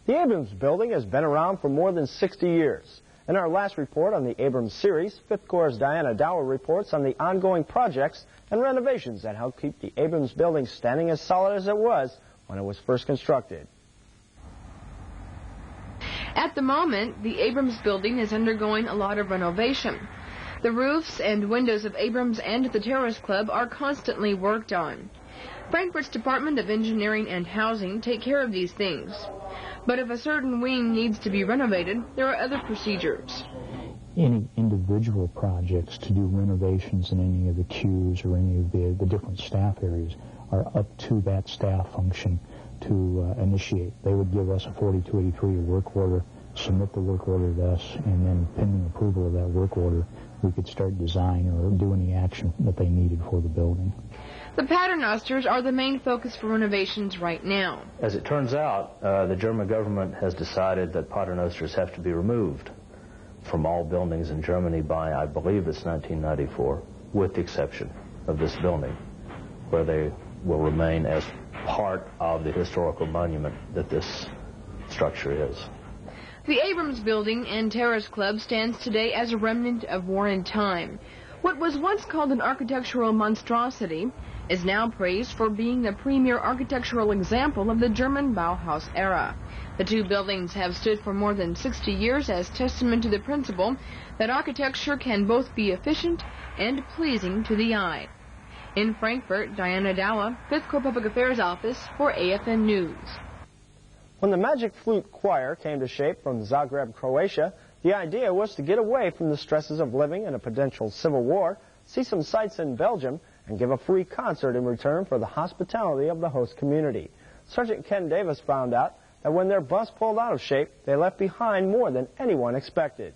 The Abrams building has been around for more than 60 years. In our last report on the Abrams series, 5th Corps' Diana Dower reports on the ongoing projects and renovations that help keep the Abrams building standing as solid as it was when it was first constructed. At the moment, the Abrams building is undergoing a lot of renovation. The roofs and windows of Abrams and the Terrace Club are constantly worked on. Frankfurt's Department of Engineering and Housing take care of these things. But if a certain wing needs to be renovated, there are other procedures. Any individual projects to do renovations in any of the queues or any of the different staff areas are up to that staff function to initiate. They would give us a 4283 work order, submit the work order to us, and then pending approval of that work order, we could start design or do any action that they needed for the building. The paternosters are the main focus for renovations right now. As it turns out, the German government has decided that paternosters have to be removed from all buildings in Germany by, I believe it's 1994, with the exception of this building, where they will remain as part of the historical monument that this structure is. The Abrams Building and Terrace Club stands today as a remnant of war in time. What was once called an architectural monstrosity is now praised for being the premier architectural example of the German Bauhaus era. The two buildings have stood for more than 60 years as testament to the principle that architecture can both be efficient and pleasing to the eye. In Frankfurt, Diana Dower, 5th Corps Public Affairs Office for AFN News. When the Magic Flute Choir came to shape from Zagreb, Croatia, the idea was to get away from the stresses of living in a potential civil war, see some sights in Belgium, and give a free concert in return for the hospitality of the host community. Sergeant Ken Davis found out that when their bus pulled out of shape, they left behind more than anyone expected.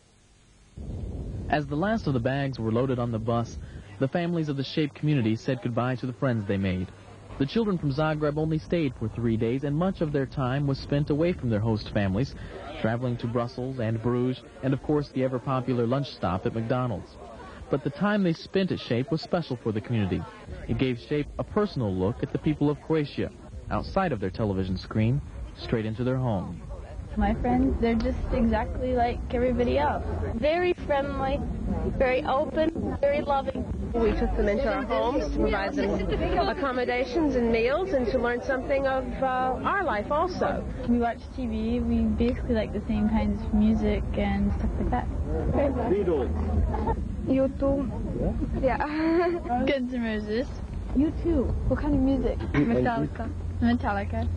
As the last of the bags were loaded on the bus, the families of the SHAPE community said goodbye to the friends they made. The children from Zagreb only stayed for 3 days, and much of their time was spent away from their host families, traveling to Brussels and Bruges, and of course the ever-popular lunch stop at McDonald's. But the time they spent at SHAPE was special for the community. It gave SHAPE a personal look at the people of Croatia, outside of their television screen, straight into their home. My friends, they're just exactly like everybody else. Very friendly, very open, very loving. We took them into our homes to provide them accommodations and meals and to learn something of our life also. We watch TV, we basically like the same kinds of music and stuff like that. YouTube. Yeah. Guns N' Roses. You too. What kind of music? Metallica. Metallica.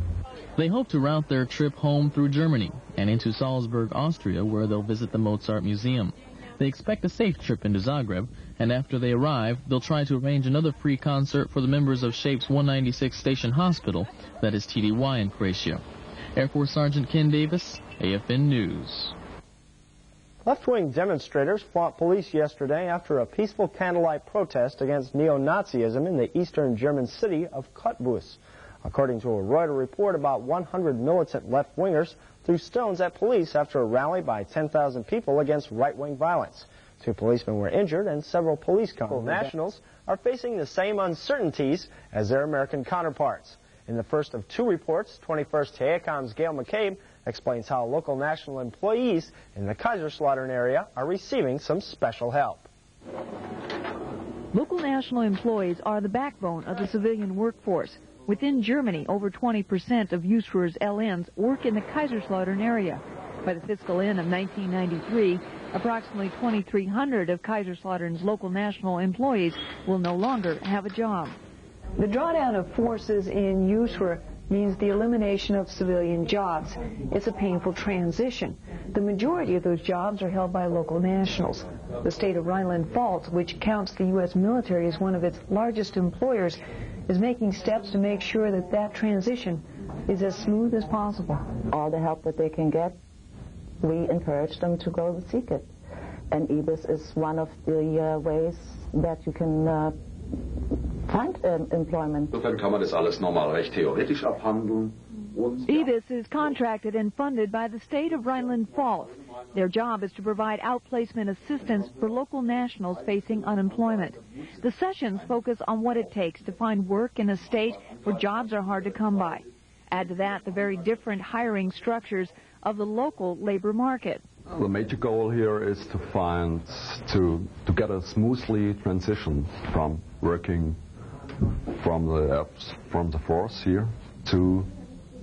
They hope to route their trip home through Germany and into Salzburg, Austria, where they'll visit the Mozart Museum. They expect a safe trip into Zagreb, and after they arrive, they'll try to arrange another free concert for the members of SHAPE's 196 Station Hospital, that is TDY in Croatia. Air Force Sergeant Ken Davis, AFN News. Left-wing demonstrators fought police yesterday after a peaceful candlelight protest against neo-Nazism in the eastern German city of Cottbus. According to a Reuters report, about 100 militant left-wingers threw stones at police after a rally by 10,000 people against right-wing violence. 2 policemen were injured, and several police nationals are facing the same uncertainties as their American counterparts. In the first of 2 reports, 21st TAECOM's Gail McCabe explains how local national employees in the Kaiserslautern area are receiving some special help. Local national employees are the backbone of the civilian workforce. Within Germany, over 20% of USR's LNs work in the Kaiserslautern area. By the fiscal end of 1993, approximately 2,300 of Kaiserslautern's local national employees will no longer have a job. The drawdown of forces in USR means the elimination of civilian jobs. It's a painful transition. The majority of those jobs are held by local nationals. The state of Rhineland-Pfalz, which counts the U.S. military as one of its largest employers, is making steps to make sure that that transition is as smooth as possible. All the help that they can get, we encourage them to go seek it. And EBIS is one of the ways that you can find employment. Insofern kann man das alles nochmal recht theoretisch abhandeln. EBIS is contracted and funded by the state of Rhineland-Pfalz. Their job is to provide outplacement assistance for local nationals facing unemployment. The sessions focus on what it takes to find work in a state where jobs are hard to come by. Add to that the very different hiring structures of the local labor market. The major goal here is to get a smoothly transition from working from the force here to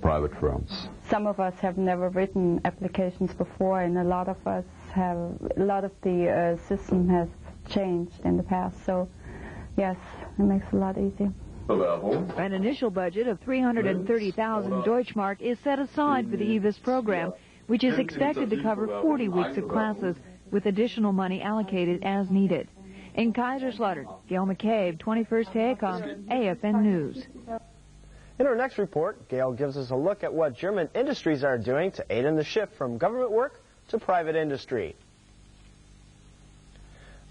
private firms. Some of us have never written applications before, and a lot of the system has changed in the past. So, yes, it makes it a lot easier. An initial budget of 330,000 Deutschmark is set aside for the EVIS program, which is expected to cover 40 weeks of classes, with additional money allocated as needed. In Kaiserslautern, Gail McCabe, 21st AECOM, AFN News. In our next report, Gail gives us a look at what German industries are doing to aid in the shift from government work to private industry.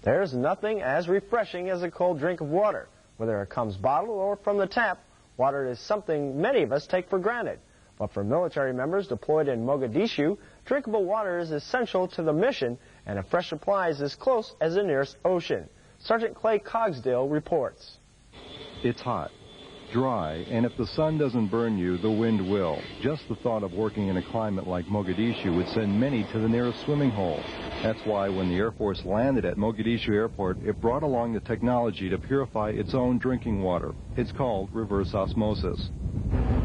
There's nothing as refreshing as a cold drink of water. Whether it comes bottled or from the tap, water is something many of us take for granted. But for military members deployed in Mogadishu, drinkable water is essential to the mission, and a fresh supply is as close as the nearest ocean. Sergeant Clay Cogsdale reports. It's hot, dry, and if the sun doesn't burn you, the wind will. Just the thought of working in a climate like Mogadishu would send many to the nearest swimming hole. That's why when the Air Force landed at Mogadishu Airport, it brought along the technology to purify its own drinking water. It's called reverse osmosis.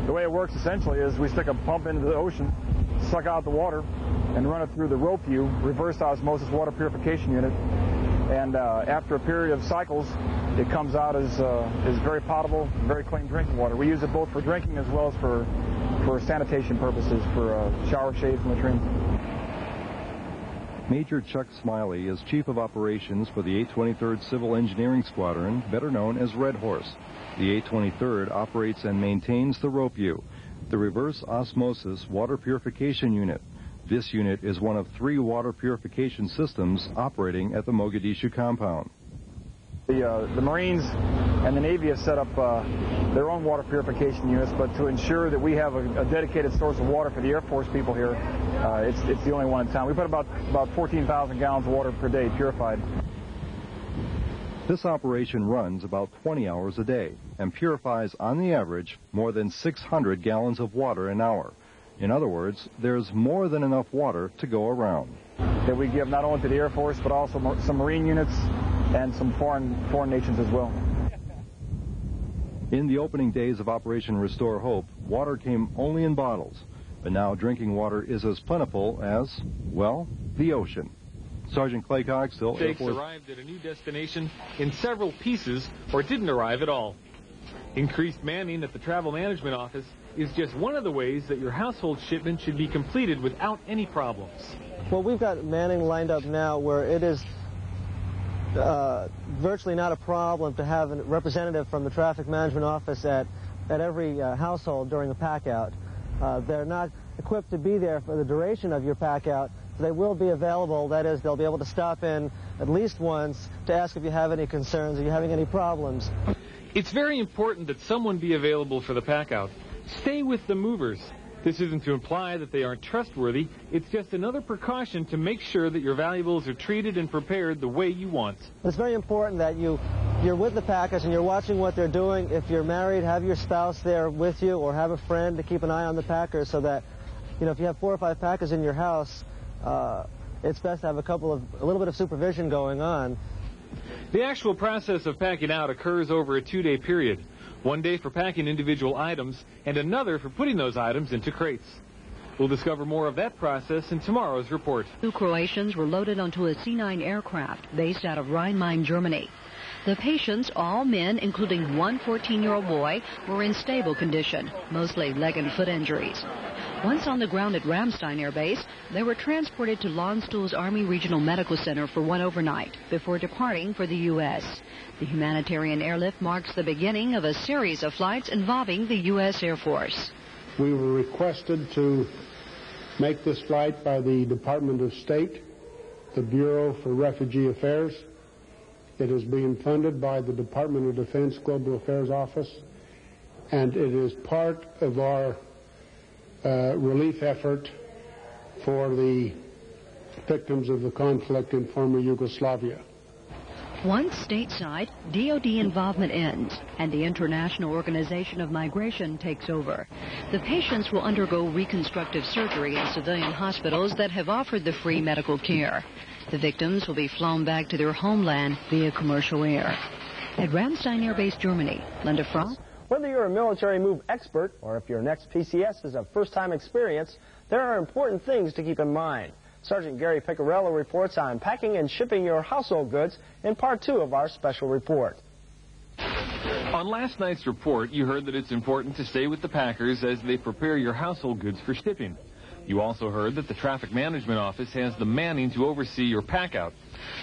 The way it works essentially is we stick a pump into the ocean, suck out the water, and run it through the ROPU, reverse osmosis water purification unit. And after a period of cycles, it comes out as very potable, very clean drinking water. We use it both for drinking as well as for sanitation purposes, for shower shades and latrines. Major Chuck Smiley is Chief of Operations for the 823rd Civil Engineering Squadron, better known as Red Horse. The 823rd operates and maintains the ROPU, the Reverse Osmosis Water Purification Unit. This unit is one of 3 water purification systems operating at the Mogadishu compound. The Marines and the Navy have set up their own water purification units, but to ensure that we have a dedicated source of water for the Air Force people here, it's the only one in town. We put about 14,000 gallons of water per day purified. This operation runs about 20 hours a day and purifies, on the average, more than 600 gallons of water an hour. In other words, there's more than enough water to go around. That we give not only to the Air Force, but also some Marine units and some foreign nations as well. In the opening days of Operation Restore Hope, water came only in bottles. But now drinking water is as plentiful as, well, the ocean. Sergeant Clay Cogsdale, Air Force. Arrived at a new destination in several pieces or didn't arrive at all. Increased manning at the Travel Management Office is just one of the ways that your household shipment should be completed without any problems. Well, we've got manning lined up now where it is virtually not a problem to have a representative from the Traffic Management Office at every household during the pack-out. They're not equipped to be there for the duration of your pack-out. They will be available. That is, they'll be able to stop in at least once to ask if you have any concerns or you're having any problems. It's very important that someone be available for the pack-out. Stay with the movers. This isn't to imply that they aren't trustworthy. It's just another precaution to make sure that your valuables are treated and prepared the way you want. It's very important that you're with the packers and you're watching what they're doing. If you're married, have your spouse there with you or have a friend to keep an eye on the packers so that, if you have 4 or 5 packers in your house, it's best to have a little bit of supervision going on. The actual process of packing out occurs over a 2-day period. 1 day for packing individual items and another for putting those items into crates. We'll discover more of that process in tomorrow's report. 2 Croatians were loaded onto a C-9 aircraft based out of Rhine-Main, Germany. The patients, all men, including one 14-year-old boy, were in stable condition, mostly leg and foot injuries. Once on the ground at Ramstein Air Base, they were transported to Landstuhl's Army Regional Medical Center for one overnight before departing for the U.S. The humanitarian airlift marks the beginning of a series of flights involving the U.S. Air Force. We were requested to make this flight by the Department of State, the Bureau for Refugee Affairs. It is being funded by the Department of Defense Global Affairs Office, and it is part of our relief effort for the victims of the conflict in former Yugoslavia. Once stateside, DoD involvement ends, and the International Organization of Migration takes over. The patients will undergo reconstructive surgery in civilian hospitals that have offered the free medical care. The victims will be flown back to their homeland via commercial air. At Ramstein Air Base, Germany, Linda Frost. Whether you're a military move expert or if your next PCS is a first-time experience, there are important things to keep in mind. Sergeant Gary Piccarello reports on packing and shipping your household goods in Part 2 of our special report. On last night's report, you heard that it's important to stay with the packers as they prepare your household goods for shipping. You also heard that the Traffic Management Office has the manning to oversee your pack-out.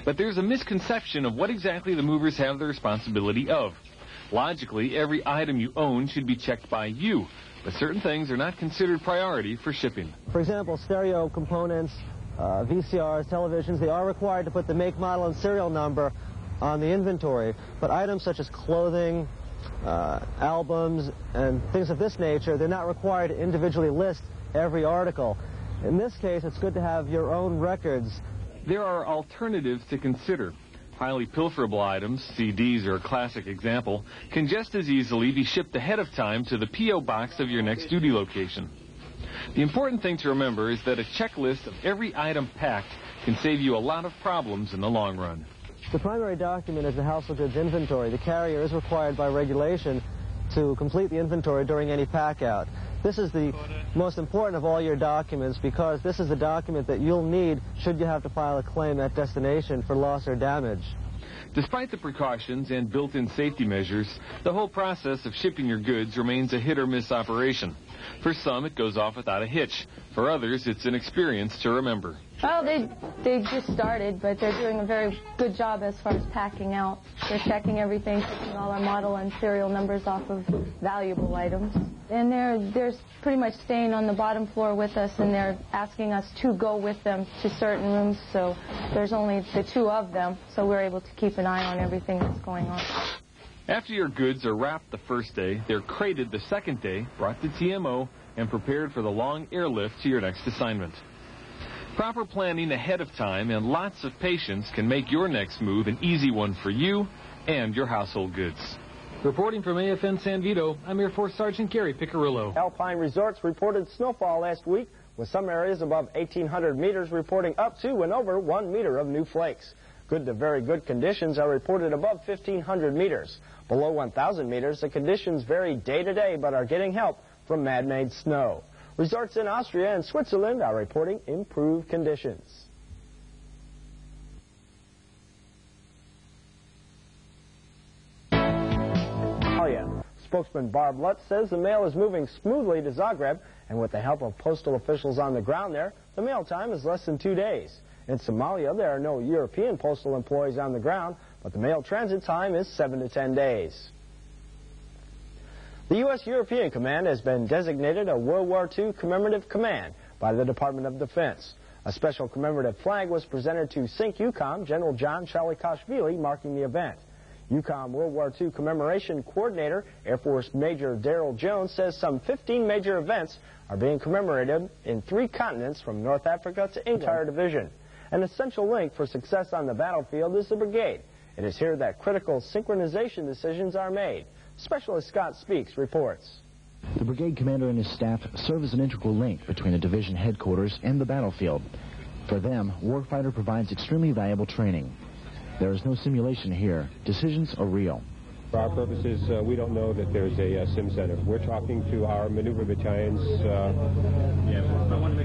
But there's a misconception of what exactly the movers have the responsibility of. Logically, every item you own should be checked by you, but certain things are not considered priority for shipping. For example, stereo components, VCRs, televisions, they are required to put the make, model, and serial number on the inventory. But items such as clothing, albums, and things of this nature, they're not required to individually list every article. In this case, it's good to have your own records. There are alternatives to consider. Highly pilferable items, CDs are a classic example, can just as easily be shipped ahead of time to the P.O. box of your next duty location. The important thing to remember is that a checklist of every item packed can save you a lot of problems in the long run. The primary document is the household goods inventory. The carrier is required by regulation to complete the inventory during any pack-out. This is the most important of all your documents because this is the document that you'll need should you have to file a claim at destination for loss or damage. Despite the precautions and built-in safety measures, the whole process of shipping your goods remains a hit-or-miss operation. For some, it goes off without a hitch. For others, it's an experience to remember. Well, they just started, but they're doing a very good job as far as packing out. They're checking everything, taking all our model and serial numbers off of valuable items. And they're pretty much staying on the bottom floor with us, and they're asking us to go with them to certain rooms, so there's only the two of them, so we're able to keep an eye on everything that's going on. After your goods are wrapped the first day, they're crated the second day, brought to TMO, and prepared for the long airlift to your next assignment. Proper planning ahead of time and lots of patience can make your next move an easy one for you and your household goods. Reporting from AFN San Vito, I'm Air Force Sergeant Gary Piccarello. Alpine Resorts reported snowfall last week, with some areas above 1,800 meters reporting up to and over 1 meter of new flakes. Good to very good conditions are reported above 1,500 meters. Below 1,000 meters, the conditions vary day to day but are getting help from man-made snow. Resorts in Austria and Switzerland are reporting improved conditions. Spokesman Barb Lutz says the mail is moving smoothly to Zagreb, and with the help of postal officials on the ground there, the mail time is less than 2 days. In Somalia, there are no European postal employees on the ground, but the mail transit time is 7 to 10 days. The U.S. European Command has been designated a World War II commemorative command by the Department of Defense. A special commemorative flag was presented to SINC-UCOM General John Chalikashvili, marking the event. UCOM World War II Commemoration Coordinator, Air Force Major Darrell Jones, says some 15 major events are being commemorated in 3 continents from North Africa to England. Entire division. An essential link for success on the battlefield is the brigade. It is here that critical synchronization decisions are made. Specialist Scott Speaks reports. The brigade commander and his staff serve as an integral link between the division headquarters and the battlefield. For them, warfighter provides extremely valuable training. There is no simulation here. Decisions are real. For our purposes, we don't know that there's a sim center. We're talking to our maneuver battalions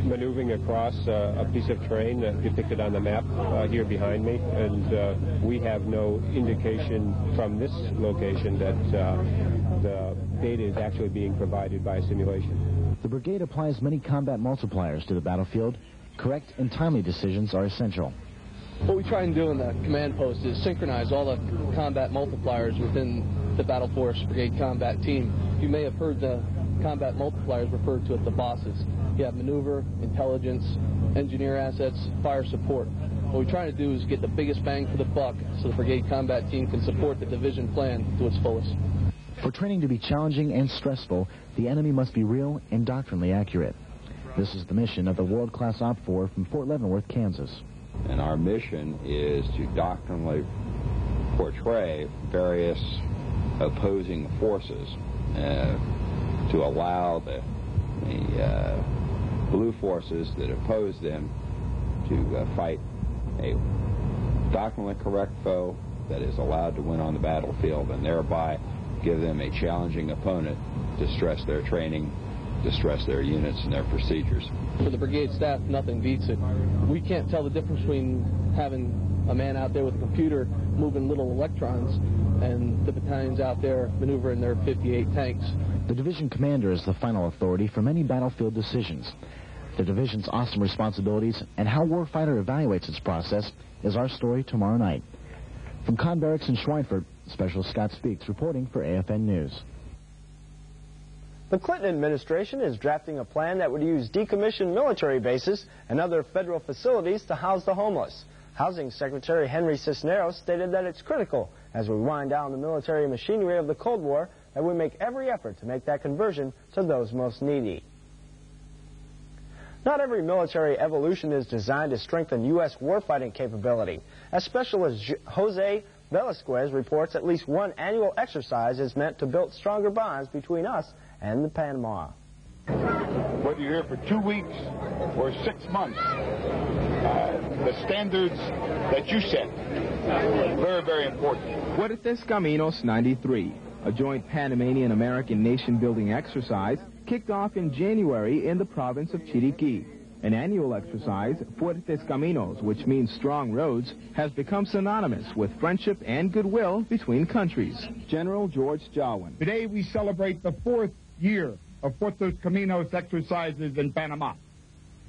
maneuvering across a piece of terrain depicted on the map here behind me, and we have no indication from this location that the data is actually being provided by a simulation. The brigade applies many combat multipliers to the battlefield. Correct and timely decisions are essential. What we try and do in the command post is synchronize all the combat multipliers within the Battle Force Brigade Combat Team. You may have heard the combat multipliers referred to as the bosses. You have maneuver, intelligence, engineer assets, fire support. What we try to do is get the biggest bang for the buck so the Brigade Combat Team can support the division plan to its fullest. For training to be challenging and stressful, the enemy must be real and doctrinally accurate. This is the mission of the world-class OPFOR from Fort Leavenworth, Kansas. And our mission is to doctrinally portray various opposing forces to allow the blue forces that oppose them to fight a doctrinally correct foe that is allowed to win on the battlefield, and thereby give them a challenging opponent to stress their training, to stress their units and their procedures. For the brigade staff, nothing beats it. We can't tell the difference between having a man out there with a computer moving little electrons and the battalions out there maneuvering their 58 tanks. The division commander is the final authority for many battlefield decisions. The division's awesome responsibilities and how warfighter evaluates its process is our story tomorrow night. From Con Barracks in Schweinfurt, Special Scott Speaks reporting for AFN News. The Clinton administration is drafting a plan that would use decommissioned military bases and other federal facilities to house the homeless. Housing Secretary Henry Cisneros stated that it's critical, as we wind down the military machinery of the Cold War, that we make every effort to make that conversion to those most needy. Not every military evolution is designed to strengthen U.S. warfighting capability. As Specialist Jose Velasquez reports, at least one annual exercise is meant to build stronger bonds between us and the Panama. Whether you're here for 2 weeks or 6 months, the standards that you set, very, very important. AFRTS Caminos 93, a joint Panamanian-American nation-building exercise, kicked off in January in the province of Chiriquí. An annual exercise, Fuertes Caminos, which means strong roads, has become synonymous with friendship and goodwill between countries. General George Jawan. Today we celebrate the 4th year of Fuertes Caminos exercises in Panama.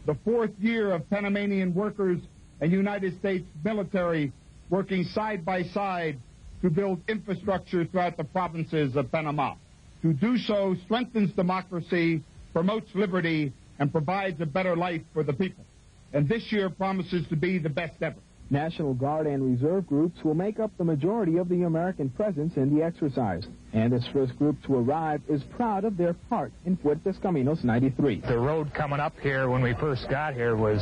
The 4th year of Panamanian workers and United States military working side by side to build infrastructure throughout the provinces of Panama. To do so strengthens democracy, promotes liberty, and provides a better life for the people. And this year promises to be the best ever. National Guard and Reserve groups will make up the majority of the American presence in the exercise. And this first group to arrive is proud of their part in Fuertes Caminos 93. The road coming up here when we first got here was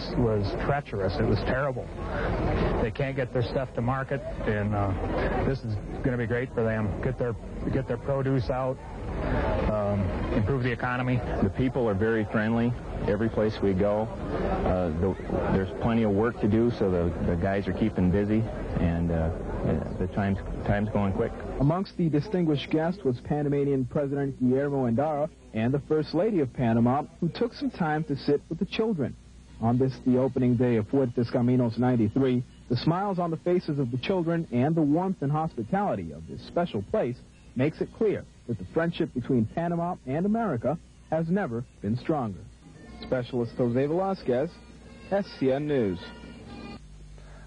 treacherous. It was terrible. They can't get their stuff to market, and this is going to be great for them. Get their produce out, improve the economy. The people are very friendly. Every place we go, there's plenty of work to do, so the guys are keeping busy, and the time's going quick. Amongst the distinguished guests was Panamanian President Guillermo Endara and the First Lady of Panama, who took some time to sit with the children. On this, the opening day of Fuertes Caminos 93, the smiles on the faces of the children and the warmth and hospitality of this special place makes it clear that the friendship between Panama and America has never been stronger. Specialist Jose Velasquez, SCN News.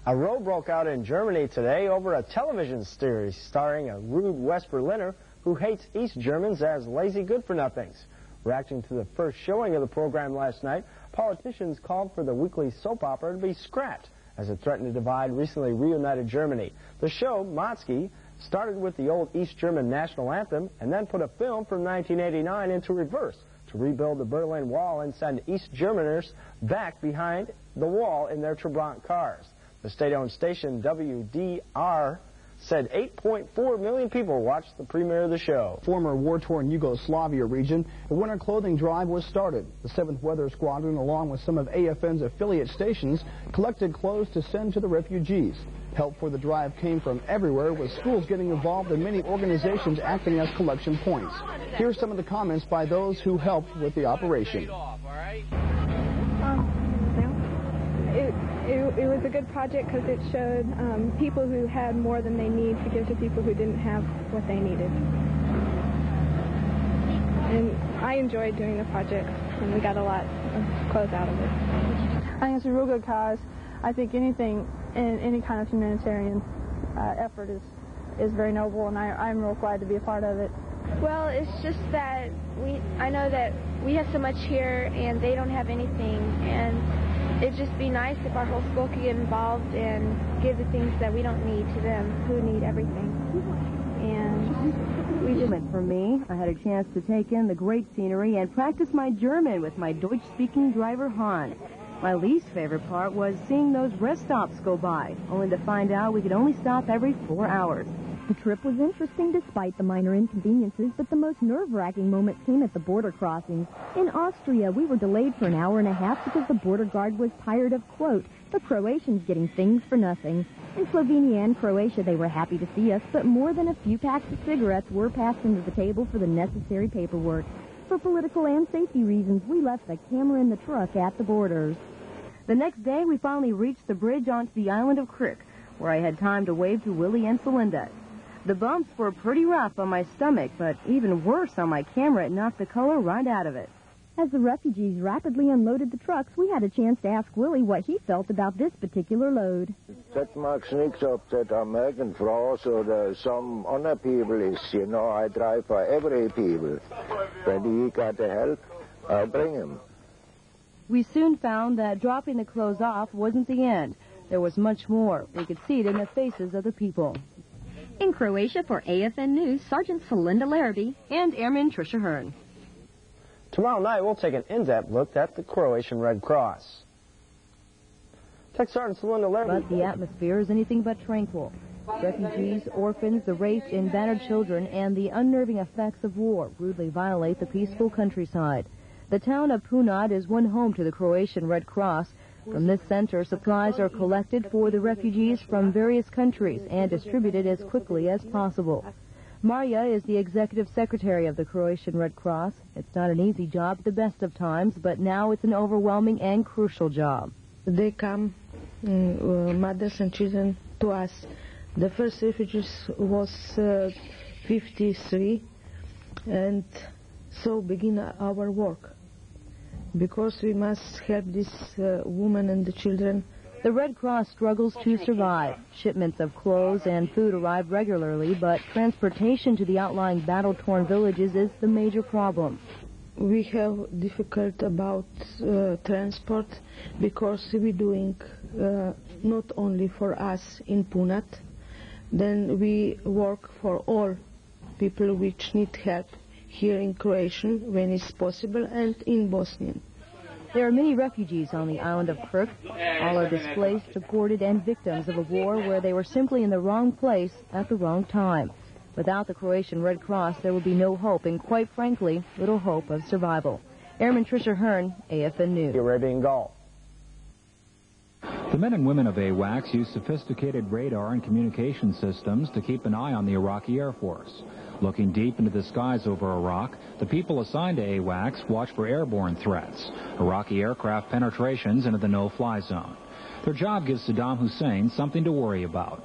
A row broke out in Germany today over a television series starring a rude West Berliner who hates East Germans as lazy good-for-nothings. Reacting to the first showing of the program last night, politicians called for the weekly soap opera to be scrapped as it threatened to divide recently reunited Germany. The show, Motzki, started with the old East German national anthem and then put a film from 1989 into reverse to rebuild the Berlin Wall and send East Germaners back behind the wall in their Trabant cars. The state-owned station WDR said 8.4 million people watched the premiere of the show. Former war-torn Yugoslavia region, the winter clothing drive was started. The 7th Weather Squadron, along with some of AFN's affiliate stations, collected clothes to send to the refugees. Help for the drive came from everywhere, with schools getting involved and many organizations acting as collection points. Here's some of the comments by those who helped with the operation. It was a good project because it showed people who had more than they need to give to people who didn't have what they needed. And I enjoyed doing the project, and we got a lot of clothes out of it. I think it's a real good cause. I think anything in any kind of humanitarian effort is very noble, and I'm real glad to be a part of it. Well, it's just that I know that we have so much here, and they don't have anything, and it'd just be nice if our whole school could get involved and give the things that we don't need to them who need everything. And we just... For me, I had a chance to take in the great scenery and practice my German with my Deutsch-speaking driver, Han. My least favorite part was seeing those rest stops go by, only to find out we could only stop every 4 hours. The trip was interesting despite the minor inconveniences, but the most nerve-wracking moments came at the border crossings. In Austria, we were delayed for an hour and a half because the border guard was tired of, quote, the Croatians getting things for nothing. In Slovenia and Croatia, they were happy to see us, but more than a few packs of cigarettes were passed into the table for the necessary paperwork. For political and safety reasons, we left the camera in the truck at the borders. The next day, we finally reached the bridge onto the island of Krk, where I had time to wave to Willie and Celinda. The bumps were pretty rough on my stomach, but even worse on my camera, it knocked the color right out of it. As the refugees rapidly unloaded the trucks, we had a chance to ask Willie what he felt about this particular load. That makes niks up that American frogs or some other people is, you know, I try for every people. When he got the help, I bring him. We soon found that dropping the clothes off wasn't the end. There was much more. We could see it in the faces of the people. In Croatia for AFN News, Sergeant Celinda Larrabee and Airman Tricia Hearn. Tomorrow night, we'll take an in-depth look at the Croatian Red Cross. Tech Sergeant Celinda Larrabee. But the atmosphere is anything but tranquil. Refugees, orphans, the raped and battered children, and the unnerving effects of war rudely violate the peaceful countryside. The town of Punat is one home to the Croatian Red Cross. From this center, supplies are collected for the refugees from various countries and distributed as quickly as possible. Marja is the executive secretary of the Croatian Red Cross. It's not an easy job at the best of times, but now it's an overwhelming and crucial job. They come, mothers and children, to us. The first refugees was 53, and so begin our work. Because we must help these women and the children. The Red Cross struggles to survive. Shipments of clothes and food arrive regularly, but transportation to the outlying battle-torn villages is the major problem. We have difficult about transport because we're doing not only for us in Punat, then we work for all people which need help here in Croatian when it's possible and in Bosnian. There are many refugees on the island of Krk. All are displaced, deported, and victims of a war where they were simply in the wrong place at the wrong time. Without the Croatian Red Cross, there would be no hope and, quite frankly, little hope of survival. Airman Tricia Hearn, AFN News. The Arabian Gulf. The men and women of AWACS use sophisticated radar and communication systems to keep an eye on the Iraqi Air Force. Looking deep into the skies over Iraq, the people assigned to AWACS watch for airborne threats, Iraqi aircraft penetrations into the no-fly zone. Their job gives Saddam Hussein something to worry about.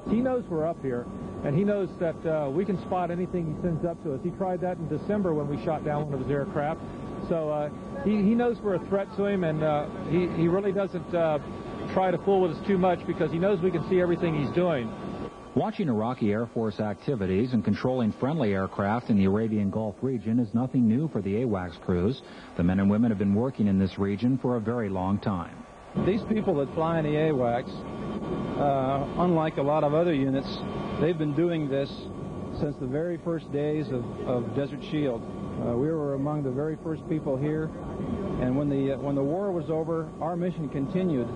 He knows we're up here, and he knows that we can spot anything he sends up to us. He tried that in December when we shot down one of his aircraft. So he knows we're a threat to him, and he really doesn't try to fool with us too much because he knows we can see everything he's doing. Watching Iraqi Air Force activities and controlling friendly aircraft in the Arabian Gulf region is nothing new for the AWACS crews. The men and women have been working in this region for a very long time. These people that fly in the AWACS, unlike a lot of other units, they've been doing this since the very first days of Desert Shield. We were among the very first people here, and when the war was over, our mission continued.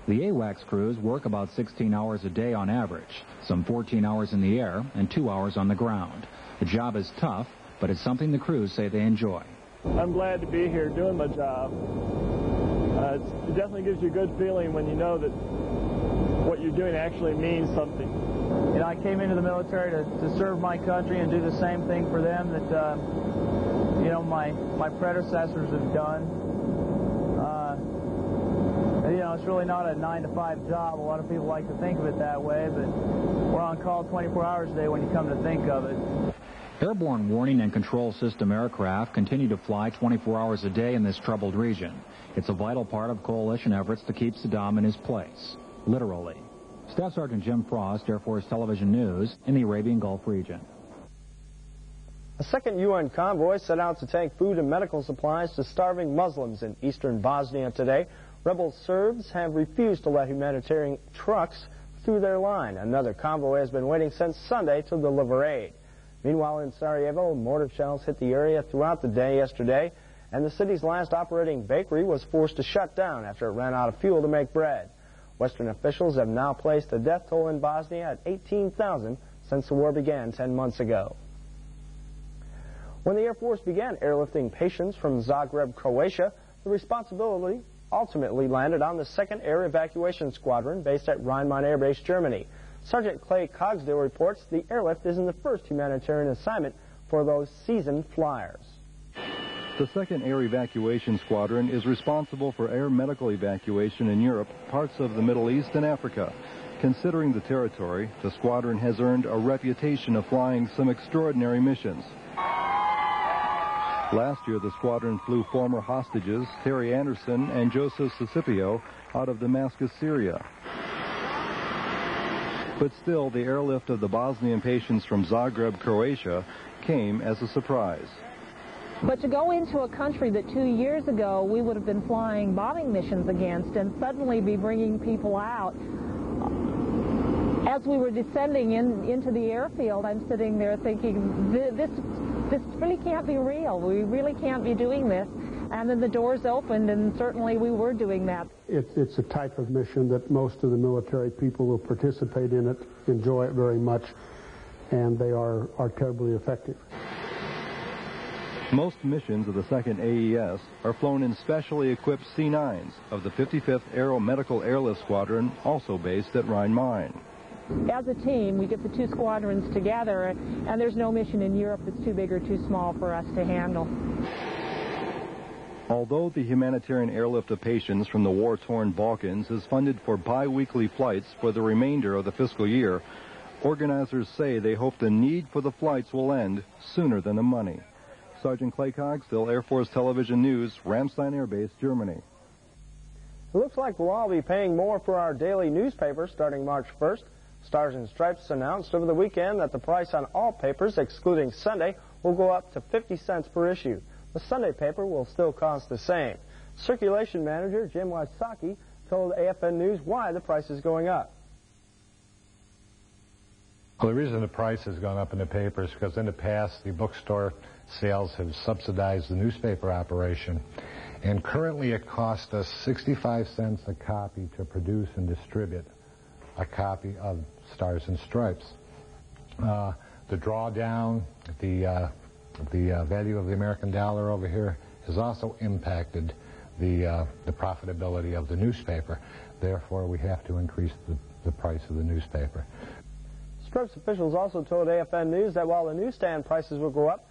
The AWACS crews work about 16 hours a day on average, some 14 hours in the air and 2 hours on the ground. The job is tough, but it's something the crews say they enjoy. I'm glad to be here doing my job. It definitely gives you a good feeling when you know that what you're doing actually means something. You know, I came into the military to serve my country and do the same thing for them that, you know, my predecessors have done. You know, it's really not a 9-to-5 job. A lot of people like to think of it that way, but we're on call 24 hours a day when you come to think of it. Airborne warning and control system aircraft continue to fly 24 hours a day in this troubled region. It's a vital part of coalition efforts to keep Saddam in his place, literally. Staff Sergeant Jim Frost, Air Force Television News, in the Arabian Gulf region. A second UN convoy set out to take food and medical supplies to starving Muslims in eastern Bosnia today. Rebel Serbs have refused to let humanitarian trucks through their line. Another convoy has been waiting since Sunday to deliver aid. Meanwhile, in Sarajevo, mortar shells hit the area throughout the day yesterday. and the city's last operating bakery was forced to shut down after it ran out of fuel to make bread. Western officials have now placed the death toll in Bosnia at 18,000 since the war began 10 months ago. When the Air Force began airlifting patients from Zagreb, Croatia, the responsibility ultimately landed on the 2nd Air Evacuation Squadron based at Rhein-Main Air Base, Germany. Sergeant Clay Cogsdale reports the airlift isn't the first humanitarian assignment for those seasoned flyers. The 2nd Air Evacuation Squadron is responsible for air medical evacuation in Europe, parts of the Middle East, and Africa. Considering the territory, the squadron has earned a reputation of flying some extraordinary missions. Last year, the squadron flew former hostages Terry Anderson and Joseph Sicipio out of Damascus, Syria. But still, the airlift of the Bosnian patients from Zagreb, Croatia, came as a surprise. But to go into a country that 2 years ago we would have been flying bombing missions against and suddenly be bringing people out. As we were descending into the airfield, I'm sitting there thinking, this really can't be real. We really can't be doing this. And then the doors opened, and certainly we were doing that. It's a type of mission that most of the military people who participate in it enjoy it very much, and they are terribly effective. Most missions of the 2nd AES are flown in specially equipped C-9s of the 55th Aeromedical Airlift Squadron, also based at Rhein-Main. As a team, we get the 2 squadrons together, and there's no mission in Europe that's too big or too small for us to handle. Although the humanitarian airlift of patients from the war-torn Balkans is funded for bi-weekly flights for the remainder of the fiscal year, organizers say they hope the need for the flights will end sooner than the money. Sergeant Clay Cogsdale, Air Force Television News, Ramstein Air Base, Germany. It looks like we'll all be paying more for our daily newspaper starting March 1st. Stars and Stripes announced over the weekend that the price on all papers, excluding Sunday, will go up to 50 cents per issue. The Sunday paper will still cost the same. Circulation manager Jim Wysocki told AFN News why the price is going up. Well, the reason the price has gone up in the paper is because in the past the bookstore sales have subsidized the newspaper operation. And currently it costs us 65 cents a copy to produce and distribute a copy of Stars and Stripes. The drawdown, the value of the American dollar over here has also impacted the profitability of the newspaper. Therefore, we have to increase the price of the newspaper. Stripes officials also told AFN News that while the newsstand prices will go up,